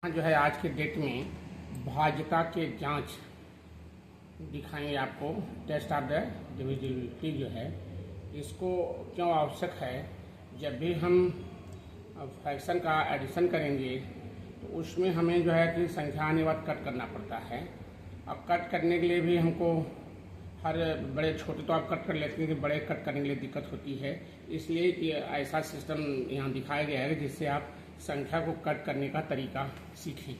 जो है आज के डेट में भाज्यता के जांच दिखाएंगे आपको। टेस्ट ऑफ द डिविजिबिलिटी जो है इसको क्यों आवश्यक है। जब भी हम फ्रैक्शन का एडिशन करेंगे तो उसमें हमें जो है कि संख्या अनुवाद कट करना पड़ता है। अब कट करने के लिए भी हमको हर बड़े छोटे तो आप कट कर लेते हैं कि बड़े कट करने के लिए दिक्कत होती है। इसलिए ये ऐसा सिस्टम यहाँ दिखाया गया है जिससे आप संख्या को कट करने का तरीका सीखें।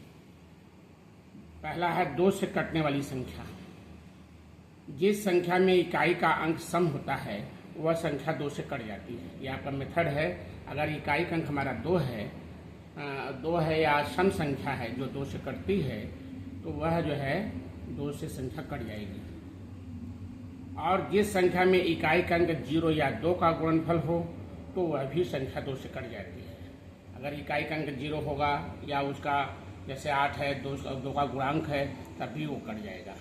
पहला है 2 से कटने वाली संख्या। जिस संख्या में इकाई का अंक सम होता है वह संख्या 2 से कट जाती है। यह आपका मेथड है। अगर इकाई का अंक हमारा 2 है या सम संख्या है जो 2 से कटती है तो वह जो है 2 से संख्या कट जाएगी। और जिस संख्या में इकाई का अंक 0 या 2 का गुणनफल हो तो वह भी संख्या 2 से कट जाती है। अगर इकाई का अंक 0 होगा या उसका जैसे 8 है 2 का गुणांक है तभी वो कट जाएगा।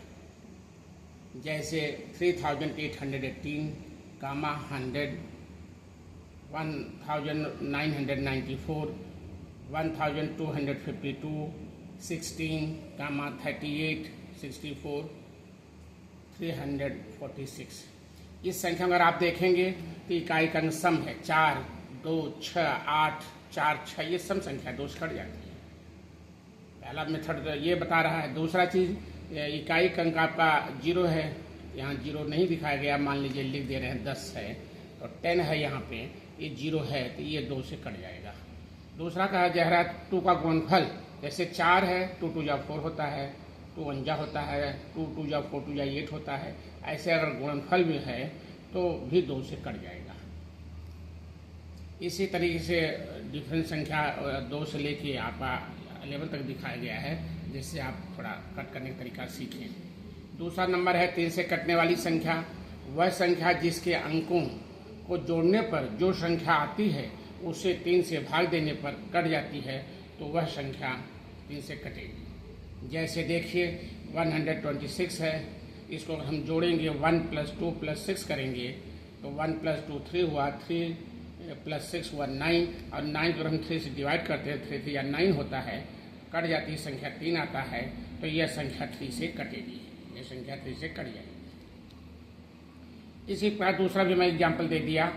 जैसे 3818 कामा 100 1994 1252 16 कामा 38 64 346। इस संख्या में अगर आप देखेंगे तो इकाई का अंक सम है 4 2 6 8 4 6। ये सम संख्या 2 से कट जाती है। पहला मेथड ये बता रहा है। दूसरा चीज इकाई का अंक आपका 0 है, यहाँ 0 नहीं दिखाया गया, मान लीजिए लिख दे रहे हैं 10 है और 10 है, यहाँ पे ये 0 है तो ये 2 से कट जाएगा। दूसरा कहा जा रहा है 2 का गुणनफल। जैसे 4 है 2 2 जा 4 होता है, 2 1 जा होता है, 2 2 जा 4 2 जा 8 होता है। ऐसे अगर गुणनफल भी है तो भी 2 से कट जाएगा। इसी तरीके से डिफरेंट संख्या 2 से लेके आपका 11 तक दिखाया गया है जिससे आप थोड़ा कट करने का तरीका सीखें। दूसरा नंबर है 3 से कटने वाली संख्या। वह संख्या जिसके अंकों को जोड़ने पर जो संख्या आती है उसे 3 से भाग देने पर कट जाती है तो वह संख्या 3 से कटेगी। जैसे देखिए 126 है, इसको हम जोड़ेंगे 1 + 2 + 6 करेंगे तो 1 + 2 3 हुआ, 3 + 6 हुआ 9 और 9 को हम 3 से डिवाइड करते हैं 3 या 9 होता है, कट जाती है संख्या 3 आता है तो यह संख्या 3 से कटेगी। यह संख्या 3 से कट जाएगी। इसी प्रकार दूसरा भी मैं एग्जाम्पल दे दिया।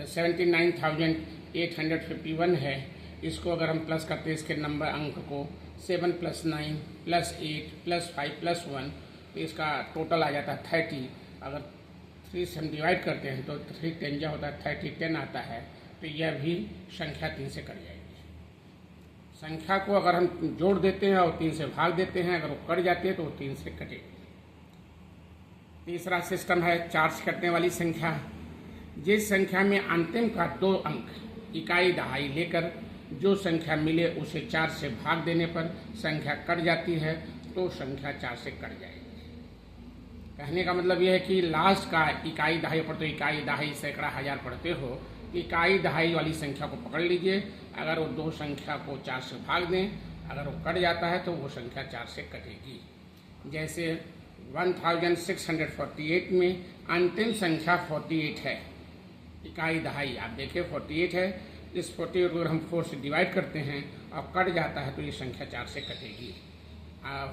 79,851 है, इसको अगर हम प्लस करते हैं इसके नंबर अंक को 7 + 9 + 8 + 5 + 1 तो इसका टोटल आ जाता है 30। अगर 3 से हम डिवाइड करते हैं तो 3 10 जा होता है 30 10 आता है तो यह भी संख्या 3 से कट जाएगी। संख्या को अगर हम जोड़ देते हैं और 3 से भाग देते हैं, अगर वो कट जाती है तो वो 3 से कटेगी। तीसरा सिस्टम है 4 से कटने वाली संख्या। जिस संख्या में अंतिम का 2 अंक इकाई दहाई लेकर जो संख्या मिले उसे 4 से भाग देने पर संख्या कट जाती है तो संख्या 4 से कट जाएगी। कहने का मतलब यह है कि लास्ट का इकाई दहाई पढ़ते हो, इकाई दहाई सैकड़ा हजार पढ़ते हो, इकाई दहाई वाली संख्या को पकड़ लीजिए। अगर वो 2 संख्या को 4 से भाग दें, अगर वो कट जाता है तो वो संख्या 4 से कटेगी। जैसे 1648 में अंतिम संख्या 48 है, इकाई दहाई आप देखिए 48 है। इस 48 को अगर हम 4 से डिवाइड करते हैं और कट जाता है तो ये संख्या 4 से कटेगी।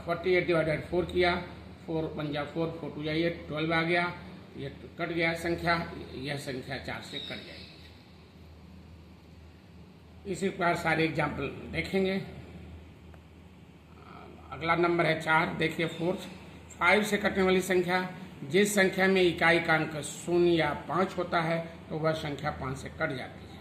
48 / 4 किया, 4 1 जा 4 4 2 जा 8 12 आ गया, ये कट गया संख्या, यह संख्या 4 से कट जाएगी। इसी प्रकार सारे एग्जाम्पल देखेंगे। अगला नंबर है 4, देखिए 4। 5 से कटने वाली संख्या। जिस संख्या में इकाई का अंक 0 या 5 होता है तो वह संख्या 5 से कट जाती है।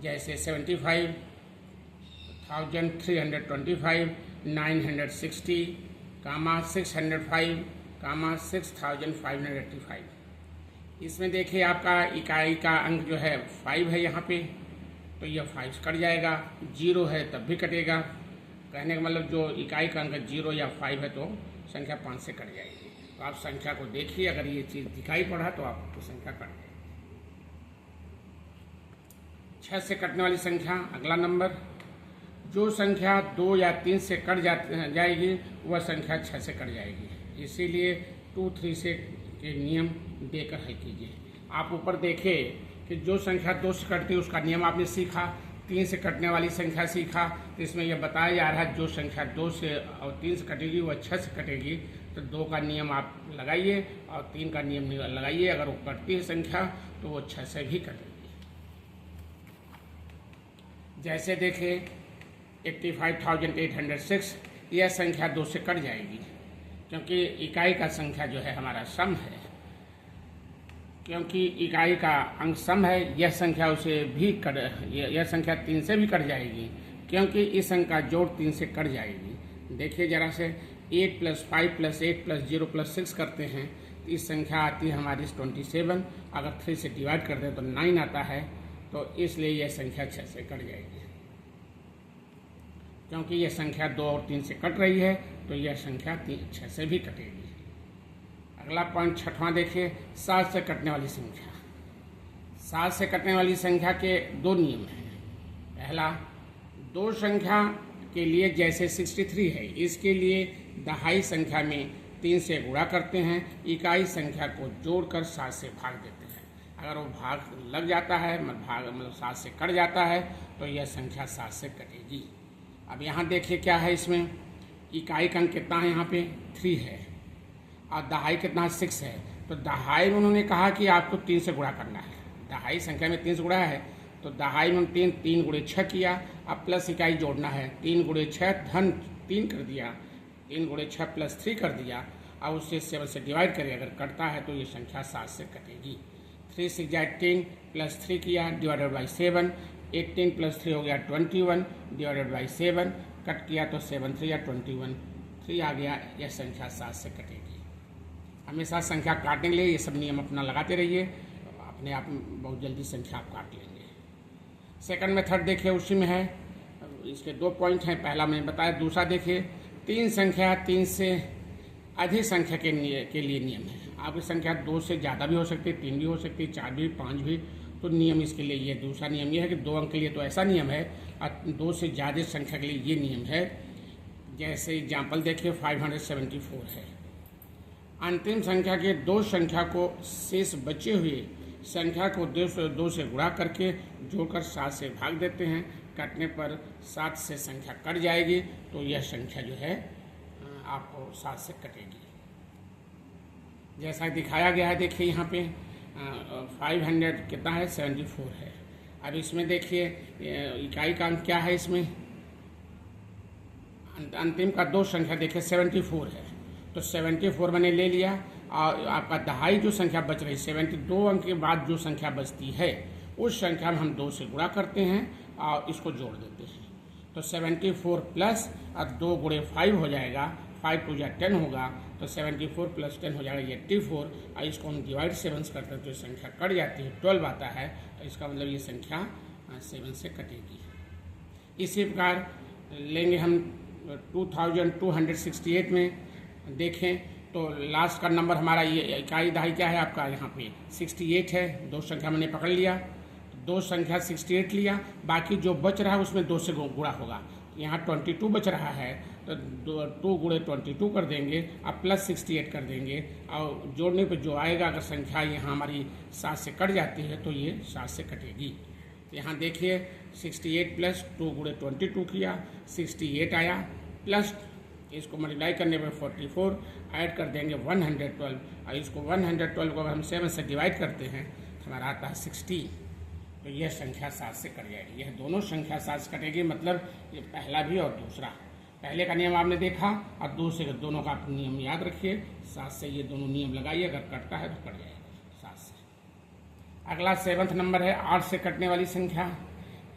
जैसे 75,325 960 कामा 605 कामा 6585। इसमें देखिए आपका इकाई का अंक जो है 5 है यहाँ पे तो यह 5 कट जाएगा। 0 है तब भी कटेगा। कहने का मतलब जो इकाई का अंक 0 या 5 है तो संख्या 5 से कट जाएगी। तो आप संख्या को देखिए, अगर ये चीज़ दिखाई पड़ा तो आपको संख्या कट जाएगी। 6 से कटने वाली संख्या। अगला नंबर, जो संख्या 2 या 3 से कट जाएगी वह संख्या 6 से कट जाएगी। इसीलिए 2 3 से के नियम देकर हल कीजिए। आप ऊपर देखिए कि जो संख्या 2 से कटती है उसका नियम आपने सीखा, 3 से कटने वाली संख्या सीखा, तो इसमें यह बताया जा रहा है जो संख्या 2 से और 3 से कटेगी वह 6 से कटेगी। तो 2 का नियम आप लगाइए और 3 का नियम लगाइए। अगर वो कटती है संख्या तो वो 6 से भी कटेगी। जैसे देखें 85,806, यह संख्या 2 से कट जाएगी क्योंकि इकाई का संख्या जो है हमारा सम है। क्योंकि इकाई का अंक सम है, यह संख्या उसे भी यह संख्या 3 से भी कट जाएगी क्योंकि इस अंक का जोड़ 3 से कट जाएगी। देखिए जरा से 8 + 5 + 8 + 0 + 6 करते हैं तो इस संख्या आती है हमारी 27। अगर 3 से डिवाइड करते हैं तो 9 आता है, तो इसलिए यह संख्या 6 से कट जाएगी। क्योंकि यह संख्या 2 और 3 से कट रही है तो यह संख्या 6 से भी कटेगी। अगला पॉइंट 6वां देखिए, 7 से कटने वाली संख्या। 7 से कटने वाली संख्या के 2 नियम हैं। पहला, 2 संख्या के लिए जैसे 63 है, इसके लिए दहाई संख्या में 3 से गुणा करते हैं, इकाई संख्या को जोड़कर 7 से भाग देते हैं। अगर वो भाग लग जाता है, मतलब 7 से कट जाता है, तो यह संख्या 7 से कटेगी। अब यहाँ देखिए क्या है, इसमें इकाई का अंक कितना है, यहाँ पे 3 है और दहाई कितना 6 है। तो दहाई में उन्होंने कहा कि आपको 3 से गुणा करना है। दहाई संख्या में 3 से गुणा है तो दहाई में 3 × 6 किया। अब प्लस इकाई जोड़ना है, 3 × 6 धन 3 कर दिया, 3 × 6 + 3 कर दिया। अब उससे 7 से डिवाइड करिए, अगर कटता है तो ये संख्या 7 से कटेगी। 3 × 6 = 18 + 3 किया डिवाइडेड बाई 7, 18 + 3 हो गया 21 डिवाइडेड बाई 7, कट किया तो 7 × 3 = 21, 3 आ गया। यह संख्या 7 से कटेगी। हमेशा संख्या काटने के लिए ये सब नियम अपना लगाते रहिए, अपने आप बहुत जल्दी संख्या आप काट लेंगे। सेकंड मेथड देखिए, उसी में है, इसके 2 पॉइंट हैं। पहला मैंने बताया, दूसरा देखिए 3 संख्या 3 से अधिक संख्या के लिए नियम है। आपकी संख्या 2 से ज़्यादा भी हो सकती है, 3 भी हो सकती है, 4 भी, 5 भी। तो नियम इसके लिए ये दूसरा नियम ये है कि 2 अंक के लिए तो ऐसा नियम है और 2 से ज़्यादा संख्या के लिए ये नियम है। जैसे एग्जाम्पल देखिए 574 है। अंतिम संख्या के 2 संख्या को शेष बचे हुए संख्या को 2 से गुणा करके जोड़कर 7 से भाग देते हैं। कटने पर 7 से संख्या कट जाएगी तो यह संख्या जो है आपको 7 से कटेगी। जैसा दिखाया गया है, देखिए यहाँ पे 500 कितना है, 74 है। अब इसमें देखिए इकाई का अंक क्या है, इसमें अंतिम का 2 संख्या देखिए 74 है, तो 74 मैंने ले लिया और आपका दहाई जो संख्या बच रही 72 अंक के बाद जो संख्या बचती है उस संख्या में हम 2 से गुणा करते हैं और इसको जोड़ देते हैं। तो 74 प्लस और 2 × 5 हो जाएगा, 5 × 2 = 10 होगा, तो 74 + 10 हो जाएगा 84। और इसको हम डिवाइड 7 से करते हैं तो संख्या कट जाती है, 12 आता है। तो इसका मतलब ये संख्या 7 से कटेगी। इसी प्रकार लेंगे हम 2268 में देखें तो लास्ट का नंबर हमारा ये इकाई दहाई क्या है आपका, यहाँ पे 68 है। 2 संख्या मैंने पकड़ लिया, 2 संख्या 68 लिया, बाकी जो बच रहा है उसमें 2 से गुणा होगा। यहाँ 22 बच रहा है तो 2 × 22 कर देंगे, अब प्लस 68 कर देंगे और जोड़ने पर जो आएगा, अगर संख्या यहाँ हमारी 7 से कट जाती है तो ये 7 से कटेगी। यहाँ देखिए 68 + 2 × 22 किया, 68 आया, प्लस इसको मल्टीप्लाई करने पर 44 ऐड कर देंगे 112 और इसको 112 को अगर हम 7 से डिवाइड करते हैं तो हमारा आता है 60। तो यह संख्या 7 से कट जाएगी। यह दोनों संख्या 7 से कटेगी, मतलब ये पहला भी और दूसरा। पहले का नियम आपने देखा और दूसरे दोनों का नियम याद रखिए। 7 से ये दोनों नियम लगाइए, अगर कटता है तो कट जाएगा 7 से। अगला 7वां नंबर है 8 से कटने वाली संख्या।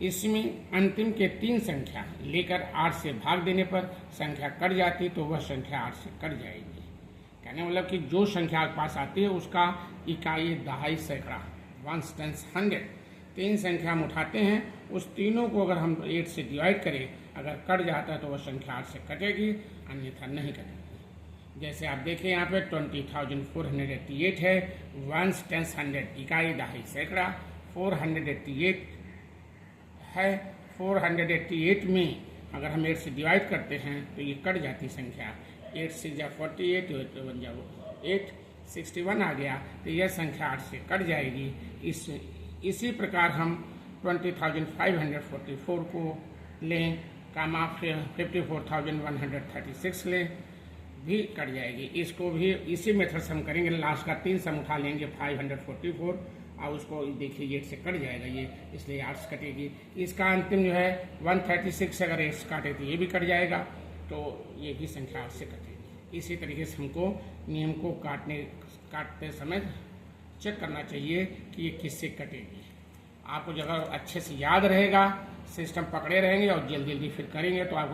इसमें अंतिम के 3 संख्या लेकर 8 से भाग देने पर संख्या कट जाती तो वह संख्या 8 से कट जाएगी। कहने मतलब कि जो संख्या आपके पास आती है उसका इकाई दहाई सैकड़ा 1 × 100 3 संख्या हम उठाते हैं, उस तीनों को अगर हम 8 से डिवाइड करें, अगर कट जाता है तो वह संख्या 8 से कटेगी, अन्यथा नहीं कटेगी। जैसे आप देखें यहाँ पे 20,488 है, 1 × 100 इकाई दहाई सैकड़ा 488 है। 488 में अगर हम 8 से डिवाइड करते हैं तो ये कट जाती संख्या, 8 से 48, 8 बन जाओ 8, 61 आ गया, तो यह संख्या 8 से कट जाएगी। इसी प्रकार हम 20,544 को लें, कामा 54,136 लें, भी कट जाएगी। इसको भी इसी मेथड से हम करेंगे। लास्ट का 3 सम उठा लेंगे 544 और उसको देखिए 8 से कट जाएगा ये, इसलिए 8 से कटेगी। इसका अंतिम जो है 136 अगर 8 से काटे तो ये भी कट जाएगा, तो ये भी संख्या 8 से कटेगी। इसी तरीके से हमको नियम को काटते समय चेक करना चाहिए कि ये किससे कटेगी। आपको जगह अच्छे से याद रहेगा, सिस्टम पकड़े रहेंगे और जल्दी जल्दी फिर करेंगे तो आपको